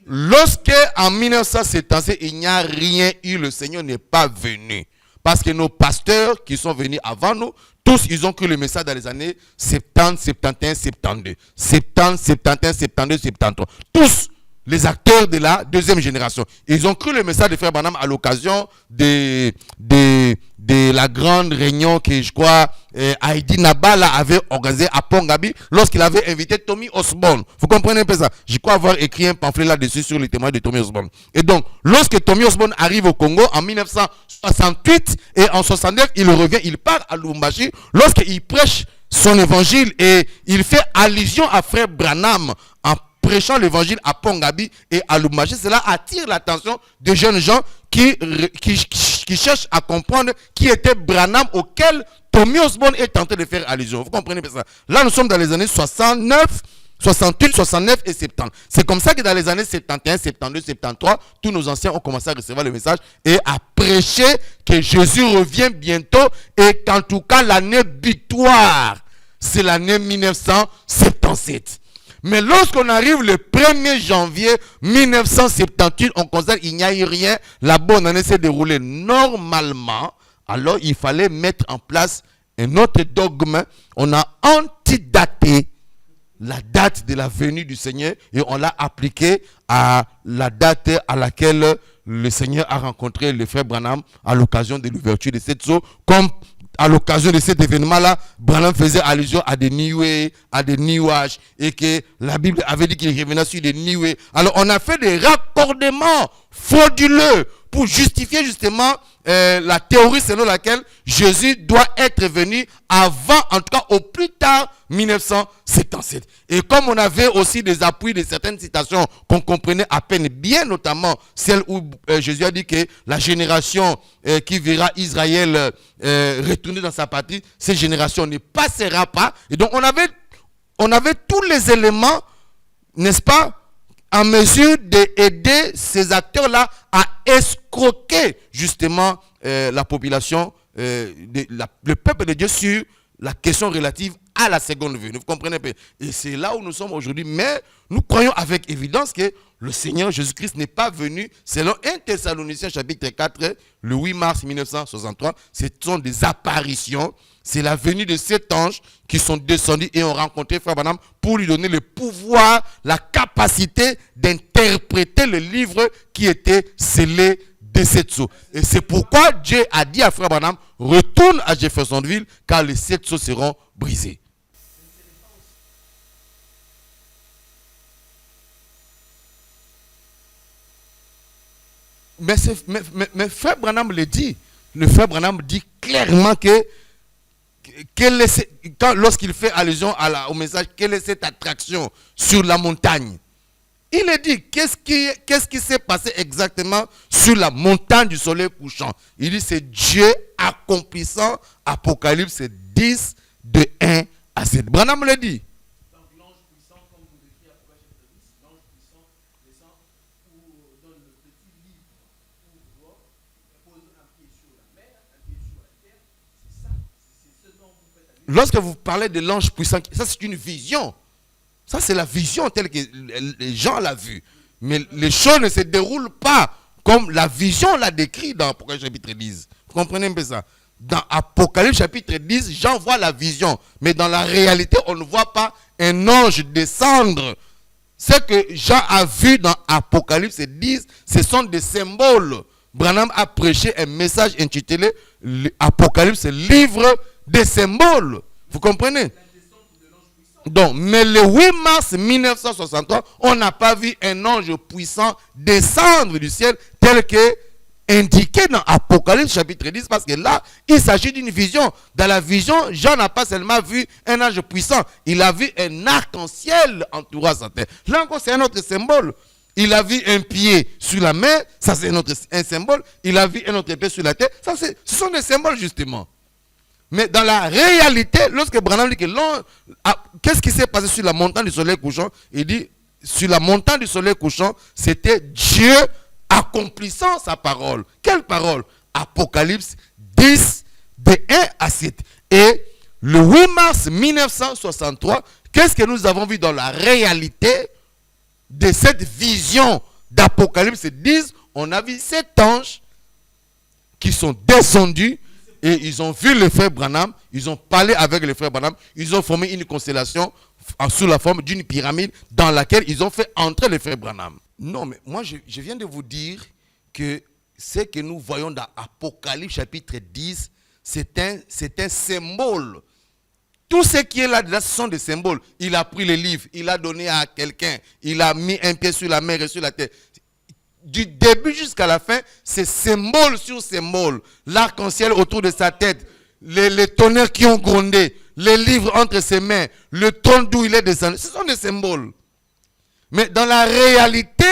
Lorsque en 1977, il n'y a rien eu, le Seigneur n'est pas venu. Parce que nos pasteurs qui sont venus avant nous, tous ils ont cru le message dans les années 70, 71, 72. 70, 71, 72, 73. Tous les acteurs de la deuxième génération. Ils ont cru le message de frère Branham à l'occasion de la grande réunion que je crois Heidi Nabala avait organisée à Pongabi lorsqu'il avait invité Tommy Osborne. Vous comprenez un peu ça? Je crois avoir écrit un pamphlet là-dessus sur les témoignages de Tommy Osborne. Et donc, lorsque Tommy Osborne arrive au Congo en 1968 et en 69, il revient, il part à Lubumbashi. Lorsqu'il prêche son évangile et il fait allusion à frère Branham en prêchant l'évangile à Pongabi et à Lubumbashi, cela attire l'attention des jeunes gens qui cherchent à comprendre qui était Branham auquel Tommy Osborne est tenté de faire allusion. Vous comprenez ça? Là, nous sommes dans les années 69, 68, 69 et 70. C'est comme ça que dans les années 71, 72, 73, tous nos anciens ont commencé à recevoir le message et à prêcher que Jésus revient bientôt et qu'en tout cas l'année victoire, c'est l'année 1977. Mais lorsqu'on arrive le 1er janvier 1978, on constate qu'il n'y a eu rien. La bonne année s'est déroulée normalement. Alors, il fallait mettre en place un autre dogme. On a antidaté la date de la venue du Seigneur et on l'a appliqué à la date à laquelle le Seigneur a rencontré le frère Branham à l'occasion de l'ouverture de cette eau. Comme à l'occasion de cet événement-là, Branham faisait allusion à des nuées, à des nuages, et que la Bible avait dit qu'il revenait sur des nuées. Alors, on a fait des raccordements frauduleux pour justifier justement la théorie selon laquelle Jésus doit être venu avant, en tout cas au plus tard, 1977. Et comme on avait aussi des appuis de certaines citations qu'on comprenait à peine bien, notamment celle où Jésus a dit que la génération qui verra Israël retourner dans sa patrie, cette génération ne passera pas. Et donc on avait tous les éléments, n'est-ce pas, en mesure d'aider ces acteurs-là à escroquer justement la population, le peuple de Dieu sur la question relative à la seconde venue. Vous comprenez un peu? Et c'est là où nous sommes aujourd'hui. Mais nous croyons avec évidence que le Seigneur Jésus-Christ n'est pas venu, selon 1 Thessaloniciens chapitre 4, le 8 mars 1963, ce sont des apparitions. C'est la venue de sept anges qui sont descendus et ont rencontré Frère Branham pour lui donner le pouvoir, la capacité d'interpréter le livre qui était scellé de sept sceaux. Et c'est pourquoi Dieu a dit à Frère Branham, retourne à Jeffersonville car les sept sceaux seront brisés. Mais Frère Branham le dit. Le Frère Branham dit clairement que lorsqu'il fait allusion au message, quelle est cette attraction sur la montagne? Il a dit, qu'est-ce qui s'est passé exactement sur la montagne du soleil couchant? Il dit, c'est Dieu accomplissant Apocalypse 10, de 1 à 7. Branham le dit. Donc l'ange puissant, comme vous l'écrivez à Apocalypse 10, l'ange puissant descend ou donne le petit livre, ouvre, pose un pied sur la mer, un pied sur la terre. C'est ça, c'est ce dont vous faites allusion. Lorsque vous parlez de l'ange puissant, ça c'est une vision. Ça, c'est la vision telle que les gens l'ont vue. Mais les choses ne se déroulent pas comme la vision l'a décrit dans Apocalypse chapitre 10. Vous comprenez un peu ça? Dans Apocalypse chapitre 10, Jean voit la vision. Mais dans la réalité, on ne voit pas un ange descendre. Ce que Jean a vu dans Apocalypse 10, ce sont des symboles. Branham a prêché un message intitulé Apocalypse, livre des symboles. Vous comprenez? Donc, mais le 8 mars 1963, on n'a pas vu un ange puissant descendre du ciel tel que indiqué dans Apocalypse chapitre 10, parce que là, il s'agit d'une vision. Dans la vision, Jean n'a pas seulement vu un ange puissant, il a vu un arc-en-ciel entourant sa tête. Là encore, c'est un autre symbole. Il a vu un pied sur la main, ça c'est un symbole. Il a vu un autre pied sur la tête, ça ce sont des symboles justement. Mais dans la réalité, lorsque Branham dit que qu'est-ce qui s'est passé sur la montagne du soleil couchant? Il dit, sur la montagne du soleil couchant, c'était Dieu accomplissant sa parole. Quelle parole? Apocalypse 10, de 1 à 7. Et le 8 mars 1963, qu'est-ce que nous avons vu dans la réalité de cette vision d'Apocalypse 10? On a vu 7 anges qui sont descendus. Et ils ont vu le frère Branham, ils ont parlé avec le frère Branham, ils ont formé une constellation sous la forme d'une pyramide dans laquelle ils ont fait entrer le frère Branham. Non, mais moi je viens de vous dire que ce que nous voyons dans Apocalypse chapitre 10, c'est un symbole. Tout ce qui est là, ce sont des symboles. Il a pris le livre, il a donné à quelqu'un, il a mis un pied sur la mer et sur la terre. Du début jusqu'à la fin, c'est symbole sur symbole. L'arc-en-ciel autour de sa tête, les tonnerres qui ont grondé, les livres entre ses mains, le trône d'où il est descendu. Ce sont des symboles. Mais dans la réalité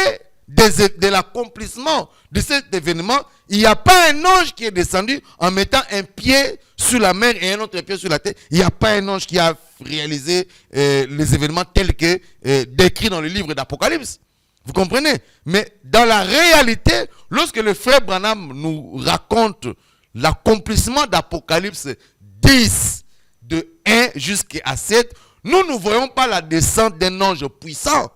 de l'accomplissement de cet événement, il n'y a pas un ange qui est descendu en mettant un pied sur la mer et un autre pied sur la tête. Il n'y a pas un ange qui a réalisé les événements tels que décrits dans le livre d'Apocalypse. Vous comprenez? Mais dans la réalité, lorsque le frère Branham nous raconte l'accomplissement d'Apocalypse 10, de 1 jusqu'à 7, nous ne voyons pas la descente d'un ange puissant.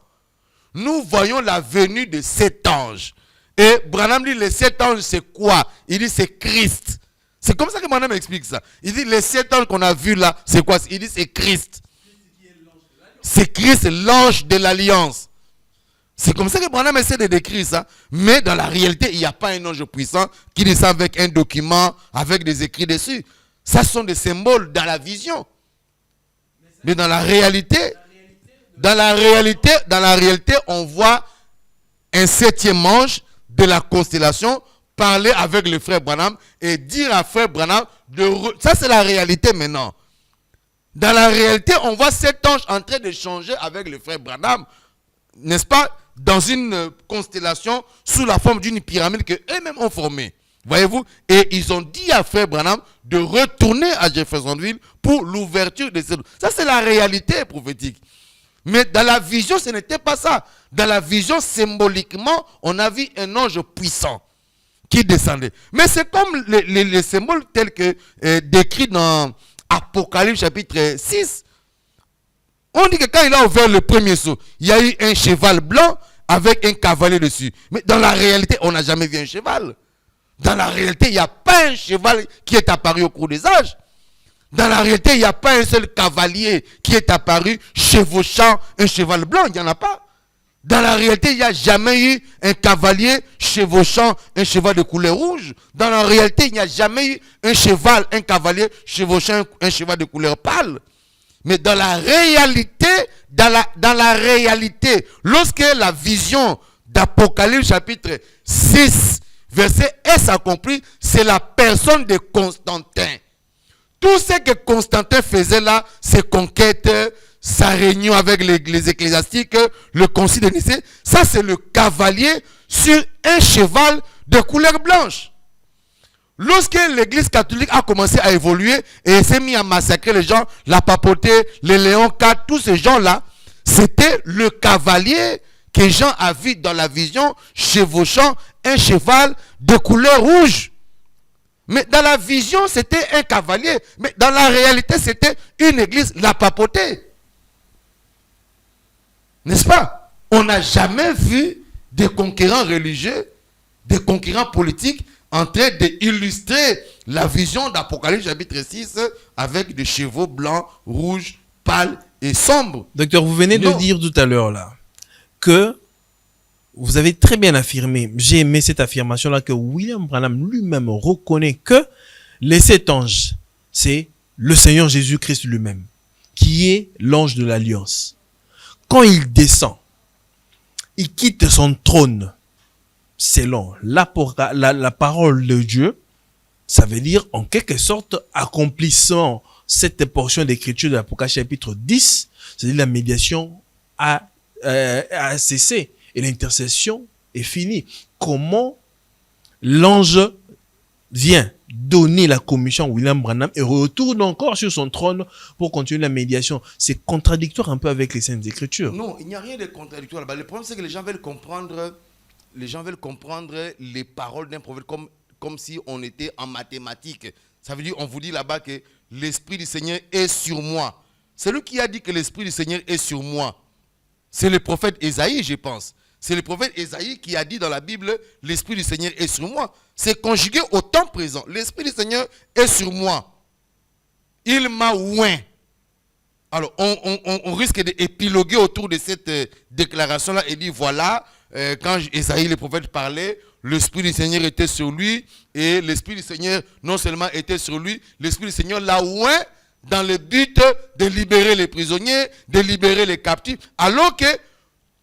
Nous voyons la venue de 7 anges. Et Branham dit, les 7 anges, c'est quoi? Il dit, c'est Christ. C'est comme ça que Branham explique ça. Il dit, les 7 anges qu'on a vus là, c'est quoi? Il dit, c'est Christ. C'est Christ, l'ange de l'alliance. C'est comme ça que Branham essaie de décrire ça. Mais dans la réalité, il n'y a pas un ange puissant qui descend avec un document, avec des écrits dessus. Ça sont des symboles dans la vision. Mais dans la réalité, on voit un 7e ange de la constellation parler avec le frère Branham et dire à frère Branham ça c'est la réalité maintenant. Dans la réalité, on voit 7 anges en train de changer avec le frère Branham, n'est-ce pas, dans une constellation sous la forme d'une pyramide que eux-mêmes ont formée. Voyez-vous? Et ils ont dit à frère Branham de retourner à Jeffersonville pour l'ouverture de cette... Ça, c'est la réalité prophétique. Mais dans la vision, ce n'était pas ça. Dans la vision, symboliquement, on a vu un ange puissant qui descendait. Mais c'est comme les symboles tels que décrits dans Apocalypse chapitre 6. On dit que quand il a ouvert le premier sceau, il y a eu un cheval blanc, avec un cavalier dessus. Mais dans la réalité, on n'a jamais vu un cheval. Dans la réalité, il n'y a pas un cheval qui est apparu au cours des âges. Dans la réalité, il n'y a pas un seul cavalier qui est apparu chevauchant un cheval blanc. Il n'y en a pas. Dans la réalité, il n'y a jamais eu un cavalier chevauchant un cheval de couleur rouge. Dans la réalité, il n'y a jamais eu un cavalier chevauchant un cheval de couleur pâle. Mais dans la réalité, lorsque la vision d'Apocalypse chapitre 6, verset S accompli, c'est la personne de Constantin. Tout ce que Constantin faisait là, ses conquêtes, sa réunion avec les ecclésiastiques, le concile de Nicée, ça c'est le cavalier sur un cheval de couleur blanche. Lorsque l'église catholique a commencé à évoluer et s'est mis à massacrer les gens, la papauté, les Léon IV, tous ces gens-là, c'était le cavalier que Jean a vu dans la vision chevauchant un cheval de couleur rouge. Mais dans la vision, c'était un cavalier. Mais dans la réalité, c'était une église, la papauté. N'est-ce pas? On n'a jamais vu des conquérants religieux, des conquérants politiques en train d'illustrer la vision d'Apocalypse chapitre 6 avec des chevaux blancs, rouges, pâles et sombres. Docteur, vous venez de dire tout à l'heure là que vous avez très bien affirmé, j'ai aimé cette affirmation-là, que William Branham lui-même reconnaît que les 7 anges, c'est le Seigneur Jésus-Christ lui-même, qui est l'ange de l'Alliance. Quand il descend, il quitte son trône, selon la parole de Dieu, ça veut dire en quelque sorte accomplissant cette portion d'écriture de l'Apocalypse chapitre 10, c'est-à-dire la médiation a cessé. Et l'intercession est finie. Comment l'ange vient donner la commission à William Branham et retourne encore sur son trône pour continuer la médiation? C'est contradictoire un peu avec les Saintes Écritures. Non, il n'y a rien de contradictoire là-bas. Le problème, c'est que les gens veulent comprendre les paroles d'un prophète comme si on était en mathématiques. Ça veut dire, on vous dit là-bas que l'Esprit du Seigneur est sur moi. C'est lui qui a dit que l'Esprit du Seigneur est sur moi. C'est le prophète Ésaïe, je pense. C'est le prophète Ésaïe qui a dit dans la Bible, l'Esprit du Seigneur est sur moi. C'est conjugué au temps présent. L'Esprit du Seigneur est sur moi. Il m'a oint. Alors, on risque d'épiloguer autour de cette déclaration-là et dire, voilà, quand Ésaïe, le prophète, parlait, l'Esprit du Seigneur était sur lui, et l'Esprit du Seigneur non seulement était sur lui, l'Esprit du Seigneur l'a oint dans le but de libérer les prisonniers, de libérer les captifs, alors que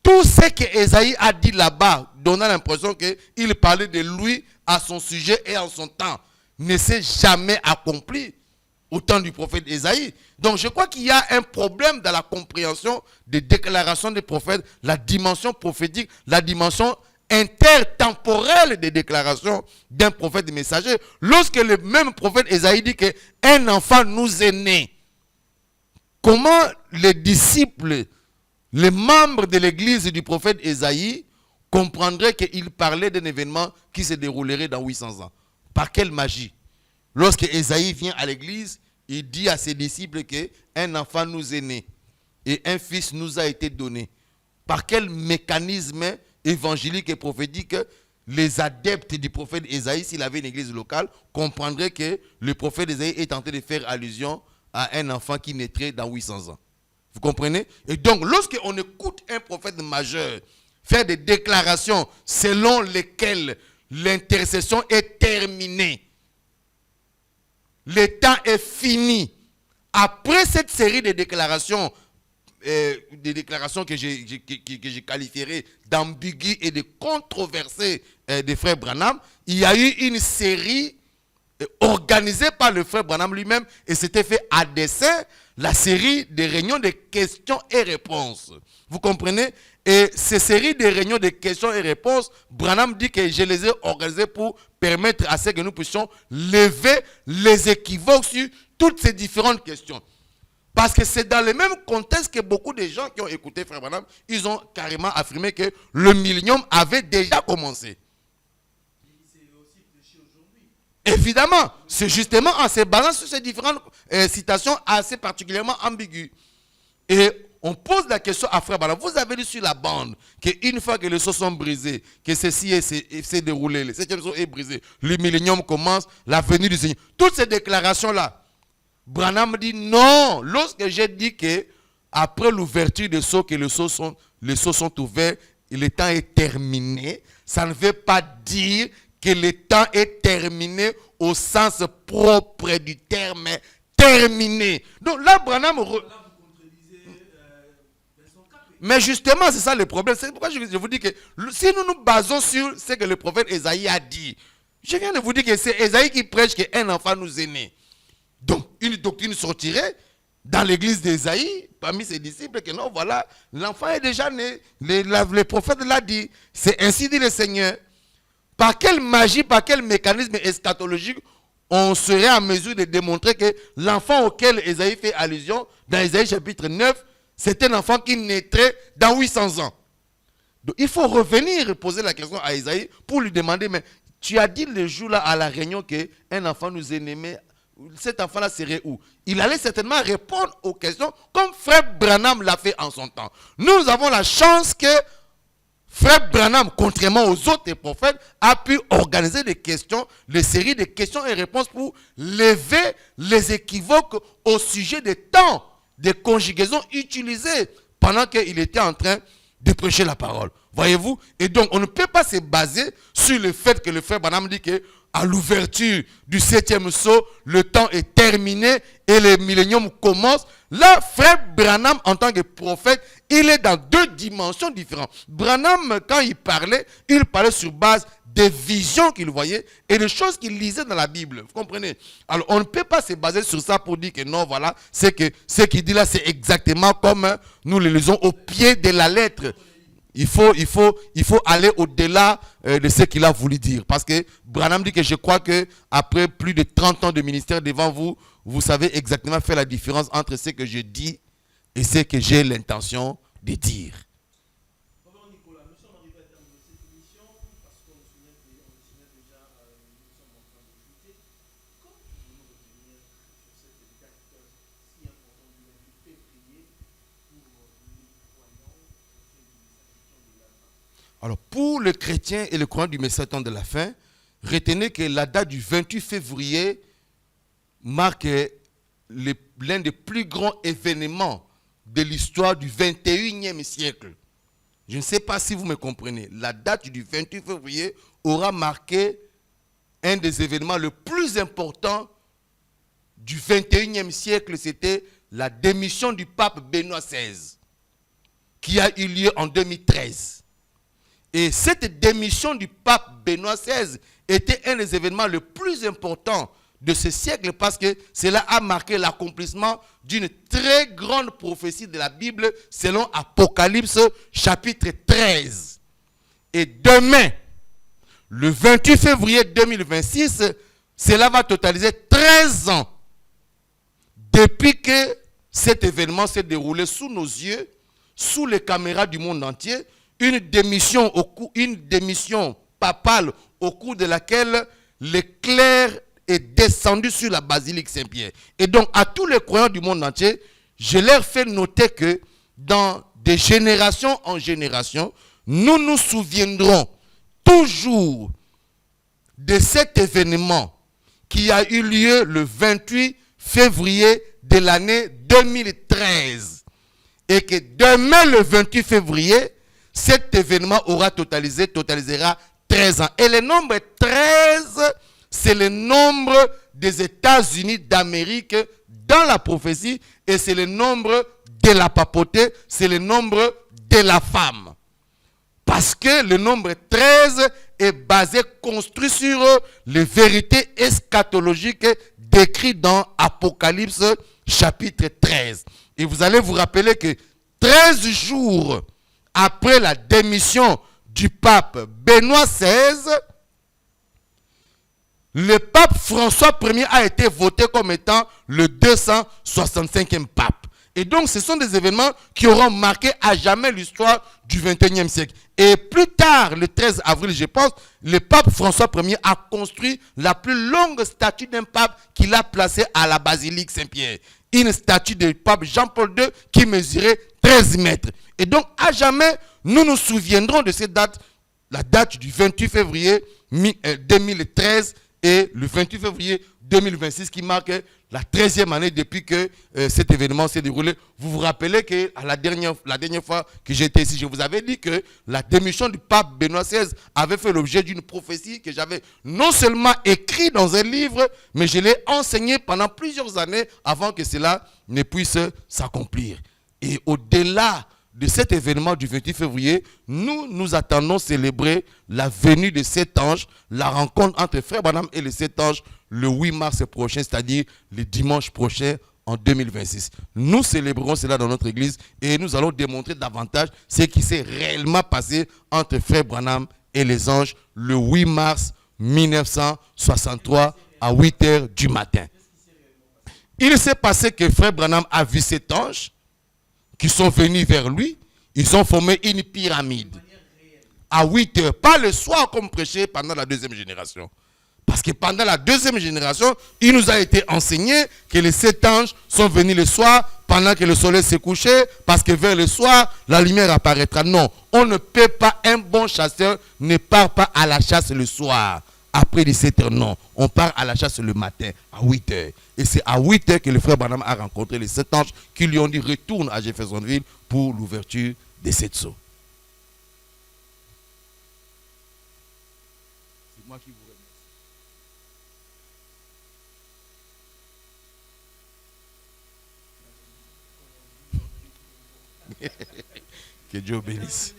tout ce que Ésaïe a dit là-bas, donnant l'impression qu'il parlait de lui à son sujet et en son temps, ne s'est jamais accompli au temps du prophète Ésaïe. Donc je crois qu'il y a un problème dans la compréhension des déclarations des prophètes, la dimension prophétique, la dimension intertemporelle des déclarations d'un prophète messager. Lorsque le même prophète Ésaïe dit qu'un enfant nous est né, comment les disciples, les membres de l'église du prophète Ésaïe comprendraient qu'il parlait d'un événement qui se déroulerait dans 800 ans? Par quelle magie? Lorsque Ésaïe vient à l'église, il dit à ses disciples qu'un enfant nous est né et un fils nous a été donné. Par quel mécanisme évangélique et prophétique les adeptes du prophète Ésaïe, s'il avait une église locale, comprendraient que le prophète Ésaïe est tenté de faire allusion à un enfant qui naîtrait dans 800 ans? Vous comprenez? Et donc, lorsqu'on écoute un prophète majeur faire des déclarations selon lesquelles l'intercession est terminée, le temps est fini, après cette série de déclarations, que je qualifierais d'ambiguës et de controversées des frères Branham, il y a eu une série organisée par le frère Branham lui-même, et c'était fait à dessein, la série de réunions de questions et réponses. Vous comprenez? Et ces séries de réunions de questions et réponses, Branham dit que je les ai organisées pour permettre à ce que nous puissions lever les équivoques sur toutes ces différentes questions. Parce que c'est dans le même contexte que beaucoup de gens qui ont écouté frère Branham, ils ont carrément affirmé que le millénium avait déjà commencé. Évidemment, c'est justement en se basant sur ces différentes citations assez particulièrement ambiguës. Et on pose la question à Frère Branham. Vous avez lu sur la bande qu'une fois que les sceaux sont brisés, que ceci s'est déroulé, le 7e sceau est brisé, le millénium commence, la venue du Seigneur. Toutes ces déclarations-là, Branham dit non. Lorsque j'ai dit que après l'ouverture des sceaux, que les sceaux sont ouverts et le temps est terminé, ça ne veut pas dire que le temps est terminé au sens propre du terme terminé. Donc là, Branham... Mais justement, c'est ça le problème. C'est pourquoi je vous dis que si nous nous basons sur ce que le prophète Ésaïe a dit, je viens de vous dire que c'est Ésaïe qui prêche qu'un enfant nous est né. Donc, une doctrine sortirait dans l'église d'Ésaïe, parmi ses disciples, que non, voilà, l'enfant est déjà né. Le prophète l'a dit. C'est ainsi dit le Seigneur. Par quelle magie, par quel mécanisme eschatologique on serait en mesure de démontrer que l'enfant auquel Ésaïe fait allusion, dans Ésaïe chapitre 9, c'est un enfant qui naîtrait dans 800 ans. Donc il faut revenir et poser la question à Ésaïe pour lui demander, mais tu as dit le jour là à la réunion qu'un enfant nous est né, cet enfant-là serait où? Il allait certainement répondre aux questions comme Frère Branham l'a fait en son temps. Nous avons la chance que Frère Branham, contrairement aux autres prophètes, a pu organiser des questions, des séries de questions et réponses pour lever les équivoques au sujet des temps, des conjugaisons utilisées pendant qu'il était en train de prêcher la parole. Voyez-vous? Et donc, on ne peut pas se baser sur le fait que le frère Branham dit que à l'ouverture du 7e sceau, le temps est terminé et le millénium commence. Là, frère Branham, en tant que prophète, il est dans deux dimensions différentes. Branham, quand il parlait sur base des visions qu'il voyait et des choses qu'il lisait dans la Bible. Vous comprenez? Alors, on ne peut pas se baser sur ça pour dire que non, voilà, c'est que ce qu'il dit là, c'est exactement comme nous le lisons au pied de la lettre. Il faut aller au-delà de ce qu'il a voulu dire. Parce que Branham dit que je crois qu'après plus de 30 ans de ministère devant vous, vous savez exactement faire la différence entre ce que je dis et ce que j'ai l'intention de dire. Alors, pour le chrétien et le croyant du message de la fin, retenez que la date du 28 février marque l'un des plus grands événements de l'histoire du 21e siècle. Je ne sais pas si vous me comprenez. La date du 28 février aura marqué un des événements les plus importants du 21e siècle. C'était la démission du pape Benoît XVI, qui a eu lieu en 2013. Et cette démission du pape Benoît XVI était un des événements les plus importants de ce siècle parce que cela a marqué l'accomplissement d'une très grande prophétie de la Bible selon Apocalypse chapitre 13. Et demain, le 28 février 2026, cela va totaliser 13 ans depuis que cet événement s'est déroulé sous nos yeux, sous les caméras du monde entier. Une démission papale au cours de laquelle l'éclair est descendu sur la basilique Saint-Pierre. Et donc, à tous les croyants du monde entier, je leur fais noter que dans de génération en génération, nous nous souviendrons toujours de cet événement qui a eu lieu le 28 février de l'année 2013. Et que demain, le 28 février, cet événement totalisera 13 ans. Et le nombre 13, c'est le nombre des États-Unis d'Amérique dans la prophétie et c'est le nombre de la papauté, c'est le nombre de la femme. Parce que le nombre 13 est basé, construit sur les vérités eschatologiques décrites dans Apocalypse chapitre 13. Et vous allez vous rappeler que 13 jours après la démission du pape Benoît XVI, le pape François Ier a été voté comme étant le 265e pape. Et donc, ce sont des événements qui auront marqué à jamais l'histoire du 21e siècle. Et plus tard, le 13 avril, je pense, le pape François Ier a construit la plus longue statue d'un pape qu'il a placée à la basilique Saint-Pierre. une statue du pape Jean-Paul II qui mesurait 13 mètres. Et donc, à jamais, nous nous souviendrons de cette date, la date du 28 février 2013 et le 28 février 2026 qui marque la 13e année depuis que cet événement s'est déroulé. Vous vous rappelez que la dernière fois que j'étais ici, je vous avais dit que la démission du pape Benoît XVI avait fait l'objet d'une prophétie que j'avais non seulement écrit dans un livre, mais je l'ai enseigné pendant plusieurs années avant que cela ne puisse s'accomplir. Et au-delà de cet événement du 28 février, nous attendons célébrer la venue de cet ange, la rencontre entre Frère Branham et les 7 anges le 8 mars prochain, c'est-à-dire le dimanche prochain en 2026. Nous célébrerons cela dans notre église et nous allons démontrer davantage ce qui s'est réellement passé entre Frère Branham et les anges le 8 mars 1963 à 8 h du matin. Il s'est passé que Frère Branham a vu cet ange qui sont venus vers lui. Ils ont formé une pyramide à 8 h, pas le soir comme prêché pendant la deuxième génération. Parce que pendant la deuxième génération, il nous a été enseigné que les 7 anges sont venus le soir pendant que le soleil s'est couché, parce que vers le soir, la lumière apparaîtra. Non, on ne peut pas, un bon chasseur ne part pas à la chasse le soir. Après 17 h, non. On part à la chasse le matin, à 8 h. Et c'est à 8 h que le frère Branham a rencontré les 7 anges qui lui ont dit retourne à Jeffersonville pour l'ouverture des 7 sceaux. C'est moi qui vous remercie. Que Dieu bénisse.